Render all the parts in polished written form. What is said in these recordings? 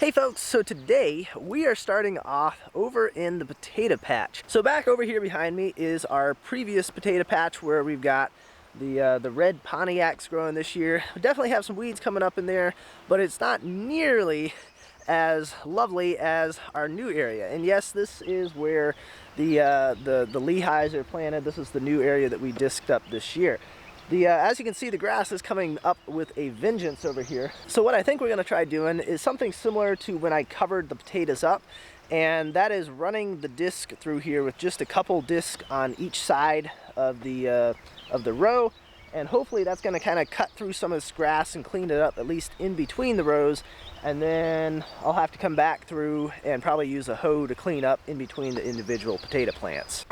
Hey folks, so today we are starting off over in the potato patch. So back over here behind me is our previous potato patch where we've got the red Pontiacs growing this year. We definitely have some weeds coming up in there, but it's not nearly as lovely as our new area. And yes, this is where the Lehighs are planted. This is the new area that we disked up this year. As you can see, the grass is coming up with a vengeance over here. So what I think we're going to try doing is something similar to when I covered the potatoes up, and that is running the disc through here with just a couple discs on each side of the row, and hopefully that's going to kind of cut through some of this grass and clean it up, at least in between the rows. And then I'll have to come back through and probably use a hoe to clean up in between the individual potato plants.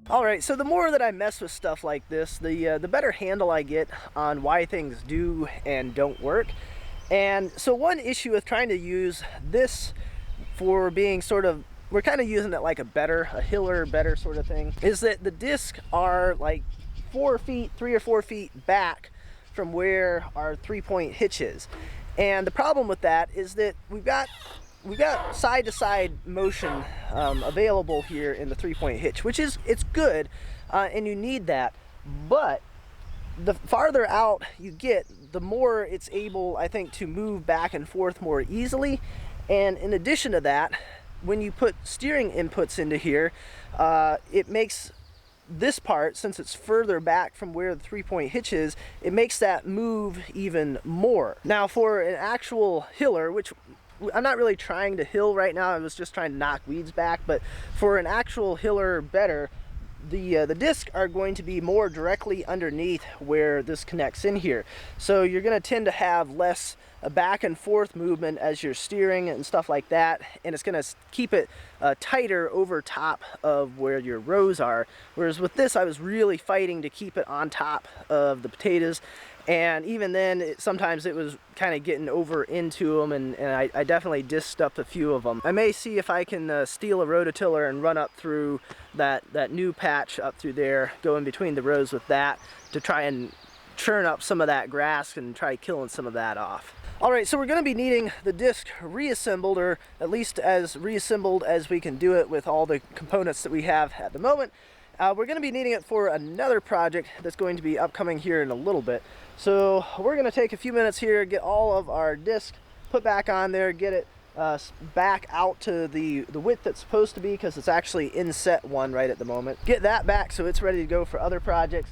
Alright, so the more that I mess with stuff like this, the better handle I get on why things do and don't work. And so one issue with trying to use this for being sort of, we're kind of using it like a hiller better sort of thing, is that the discs are like 3 or 4 feet back from where our 3-point hitch is. And the problem with that is that we've got side-to-side motion available here in the 3-point hitch, which is, it's good, and you need that, but the farther out you get, the more it's able, I think, to move back and forth more easily. And in addition to that, when you put steering inputs into here, it makes this part, since it's further back from where the 3-point hitch is, it makes that move even more. Now for an actual hiller, which I'm not really trying to hill right now, I was just trying to knock weeds back, but for an actual hiller better, the discs are going to be more directly underneath where this connects in here. So you're going to tend to have less back and forth movement as you're steering and stuff like that, and it's going to keep it tighter over top of where your rows are. Whereas with this, I was really fighting to keep it on top of the potatoes, and even then sometimes it was kind of getting over into them, and I definitely disked up a few of them. I may see if I can steal a rototiller and run up through that new patch up through there, go in between the rows with that to try and churn up some of that grass and try killing some of that off. Alright, so we're going to be needing the disc reassembled, or at least as reassembled as we can do it with all the components that we have at the moment. We're going to be needing it for another project that's going to be upcoming here in a little bit. So we're going to take a few minutes here, get all of our disc put back on there, get it back out to the width it's supposed to be, because it's actually in set 1 right at the moment. Get that back so it's ready to go for other projects.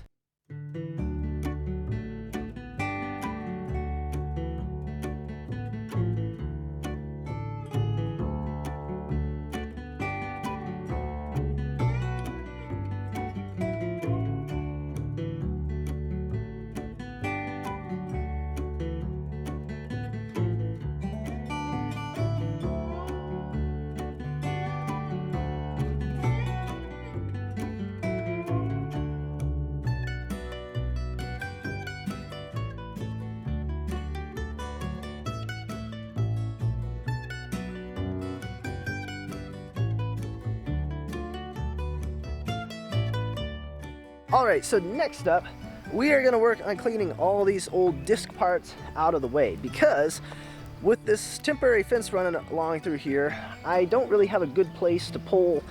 Alright, so next up, we are going to work on cleaning all these old disc parts out of the way, because with this temporary fence running along through here, I don't really have a good place to pull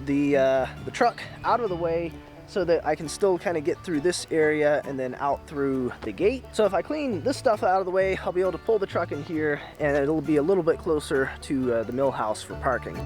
the truck out of the way so that I can still kind of get through this area and then out through the gate. So if I clean this stuff out of the way, I'll be able to pull the truck in here and it'll be a little bit closer to the mill house for parking.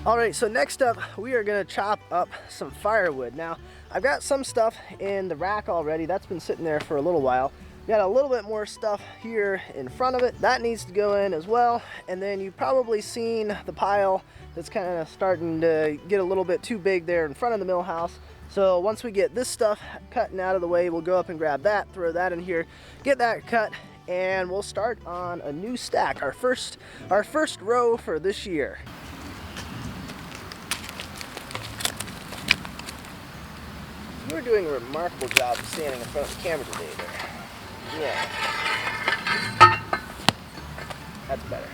Alright, so next up we are going to chop up some firewood. Now I've got some stuff in the rack already, that's been sitting there for a little while. Got a little bit more stuff here in front of it, that needs to go in as well. And then you've probably seen the pile that's kind of starting to get a little bit too big there in front of the mill house. So once we get this stuff cut and out of the way, we'll go up and grab that, throw that in here, get that cut, and we'll start on a new stack, our first row for this year. You were doing a remarkable job of standing in front of the camera today there. Yeah. That's better.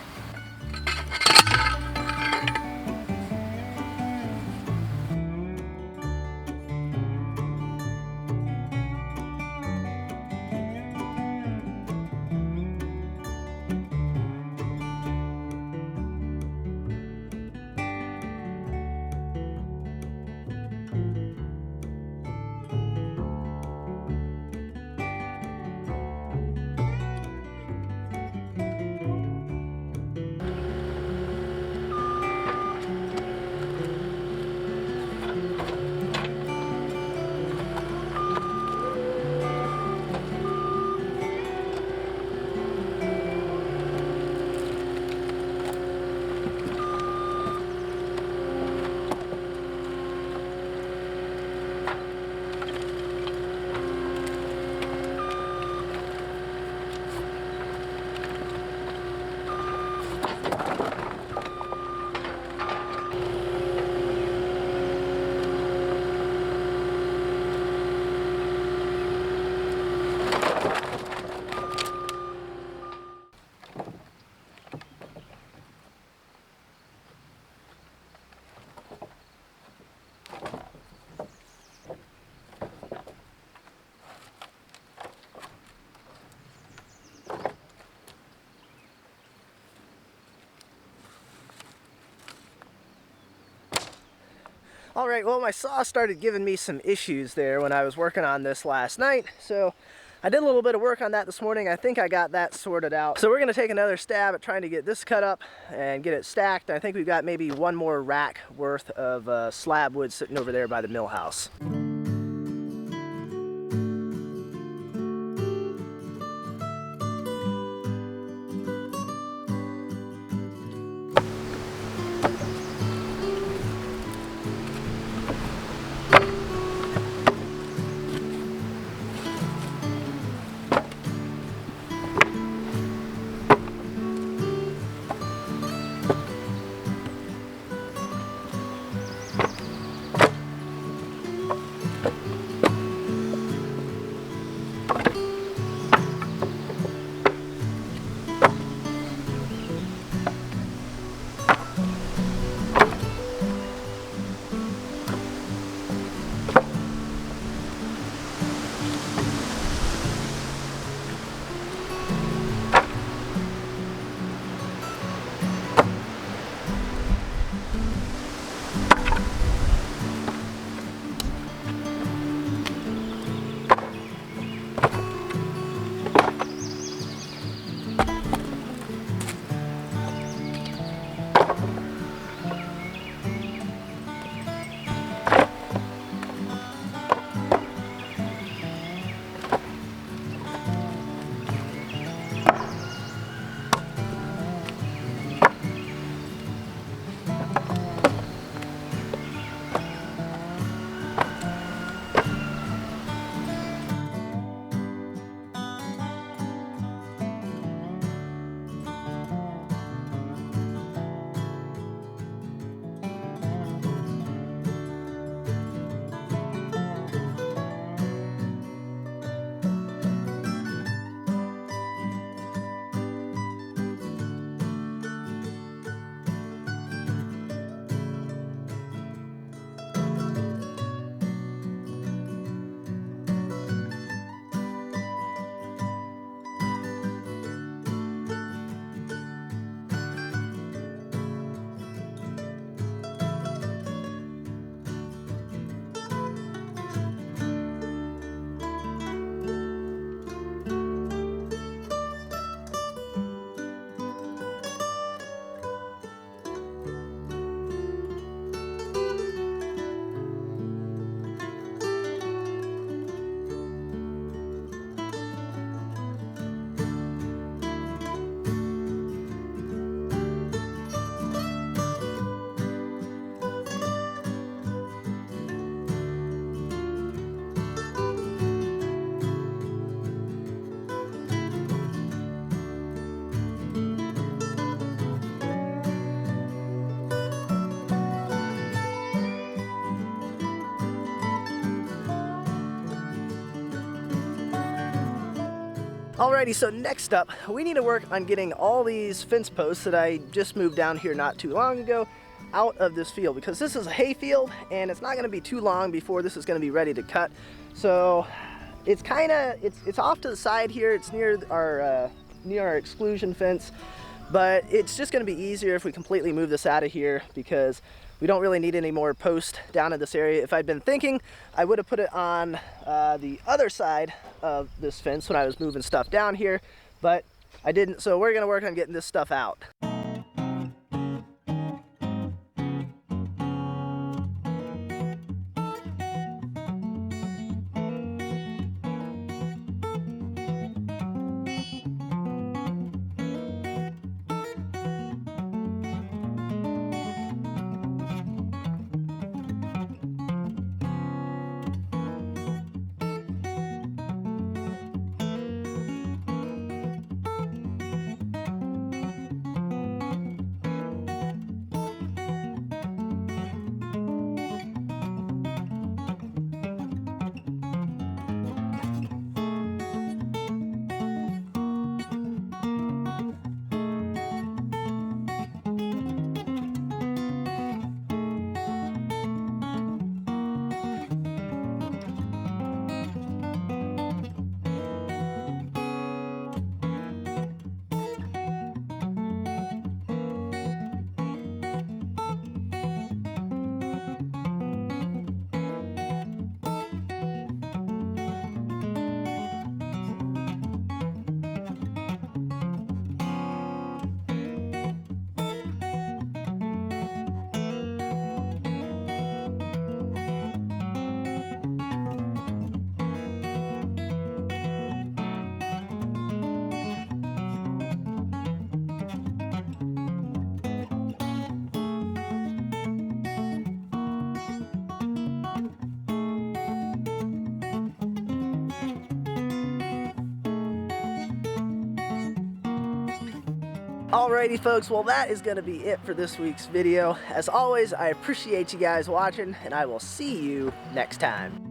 Alright, well my saw started giving me some issues there when I was working on this last night, so I did a little bit of work on that this morning. I think I got that sorted out. So we're going to take another stab at trying to get this cut up and get it stacked. I think we've got maybe one more rack worth of slab wood sitting over there by the mill house. Alrighty, so next up, we need to work on getting all these fence posts that I just moved down here not too long ago out of this field, because this is a hay field and it's not going to be too long before this is going to be ready to cut. So it's kind of, it's off to the side here. It's near our exclusion fence, but it's just going to be easier if we completely move this out of here, because we don't really need any more posts down in this area. If I'd been thinking, I would have put it on the other side of this fence when I was moving stuff down here, but I didn't. So we're going to work on getting this stuff out. Alrighty folks, well that is going to be it for this week's video. As always, I appreciate you guys watching, and I will see you next time.